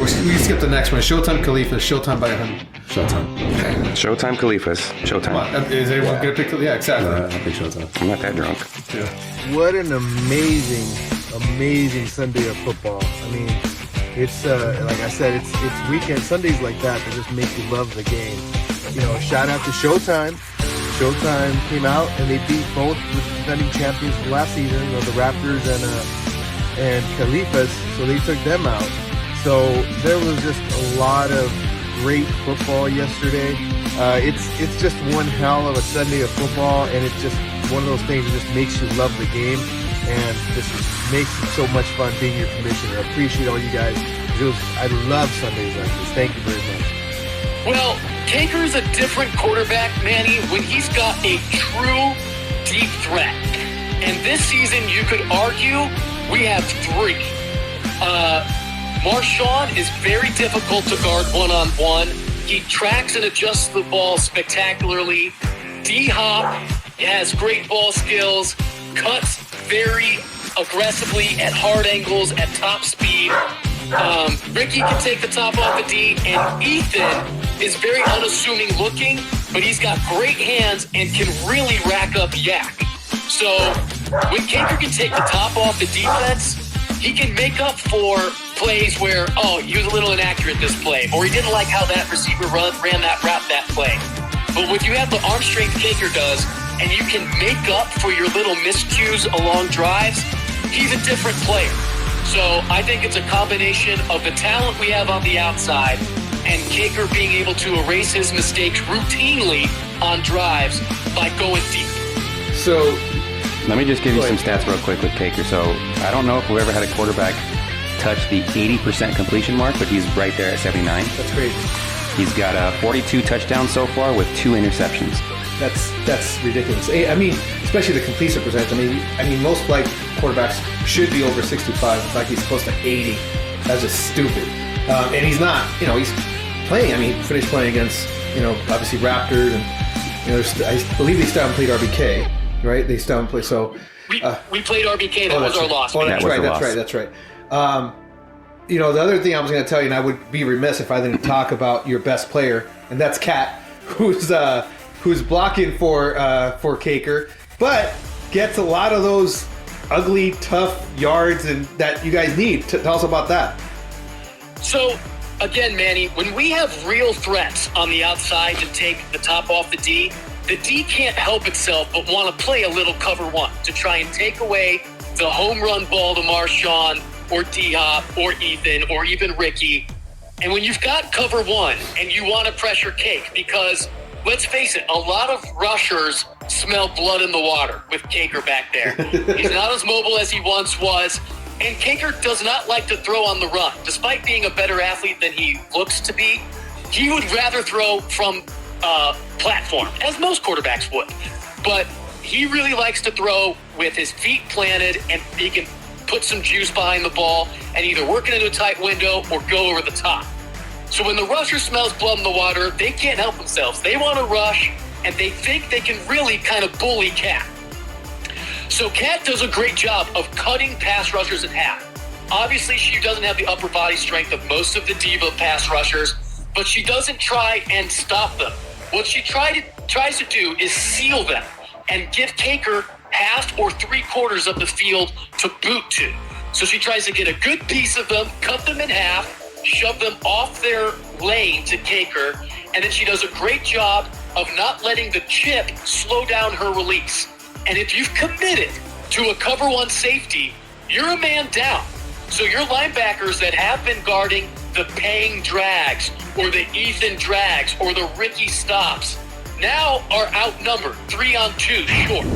We skipped the next one. Showtime Califas, Showtime by 100. Showtime. Okay. Showtime Califas. Showtime. Come on. Is anyone going to pick? Yeah, exactly. I think Showtime. I'm not that drunk. Yeah. What an amazing Sunday of football. I mean, it's like I said, it's weekend Sundays like that just make you love the game. You know, shout out to Showtime. Showtime came out and they beat both the defending champions from last season, you know, the Raptors and Califas. So they took them out. So there was just a lot of great football yesterday. It's just one hell of a Sunday of football, and it's just one of those things that just makes you love the game, and just makes it so much fun being your commissioner. I appreciate all you guys. I love Sundays like this. Thank you very much. Well, Caker is a different quarterback, Manny, when he's got a true deep threat. And this season, you could argue we have three. Marshawn is very difficult to guard one-on-one. He tracks and adjusts the ball spectacularly. D-Hop has great ball skills, cuts very aggressively at hard angles, at top speed. Ricky can take the top off the D, and Ethan is very unassuming looking, but he's got great hands and can really rack up yak. So when Caker can take the top off the defense, he can make up for plays where, he was a little inaccurate this play, or he didn't like how that receiver ran that route that play. But when you have the arm strength Caker does, and you can make up for your little miscues along drives, he's a different player. So I think it's a combination of the talent we have on the outside and Caker being able to erase his mistakes routinely on drives by going deep. So let me just give you some stats real quick with Caker. So I don't know if we've ever had a quarterback touch the 80% completion mark, but he's right there at 79. that's great. He's got 42 touchdowns so far with 2 interceptions. That's ridiculous. I mean, especially the completion percentage. I mean, most quarterbacks should be over 65. In fact, he's close to 80. That's just stupid. And he's not. You know, he's playing. I mean, he finished playing against, obviously Raptors, and I believe they still haven't played RBK, right? They still haven't played. So we played RBK. That was our loss. Oh, that's right. That's right. The other thing I was going to tell you, and I would be remiss if I didn't talk about your best player, and that's Kat, who's blocking for Caker, but gets a lot of those ugly, tough yards and that you guys need. Tell us about that. So, again, Manny, when we have real threats on the outside to take the top off the D can't help itself but want to play a little cover one to try and take away the home run ball to Marshawn or D-Hop or Ethan or even Ricky. And when you've got cover one and you want to pressure Cake, because let's face it, a lot of rushers smell blood in the water with Caker back there. He's not as mobile as he once was, and Caker does not like to throw on the run. Despite being a better athlete than he looks to be, he would rather throw from platform, as most quarterbacks would. But he really likes to throw with his feet planted, and he can put some juice behind the ball and either work it into a tight window or go over the top. So when the rusher smells blood in the water, they can't help themselves. They want to rush, and they think they can really kind of bully Kat. So Kat does a great job of cutting pass rushers in half. Obviously, she doesn't have the upper body strength of most of the diva pass rushers, but she doesn't try and stop them. What she tries to do is seal them and give Caker half or 3/4 of the field to boot to. So she tries to get a good piece of them, cut them in half, shove them off their lane to Caker, and then she does a great job of not letting the chip slow down her release. And if you've committed to a cover one safety, you're a man down. So your linebackers that have been guarding the Payne drags or the Ethan drags or the Ricky stops now are outnumbered 3-on-2 short.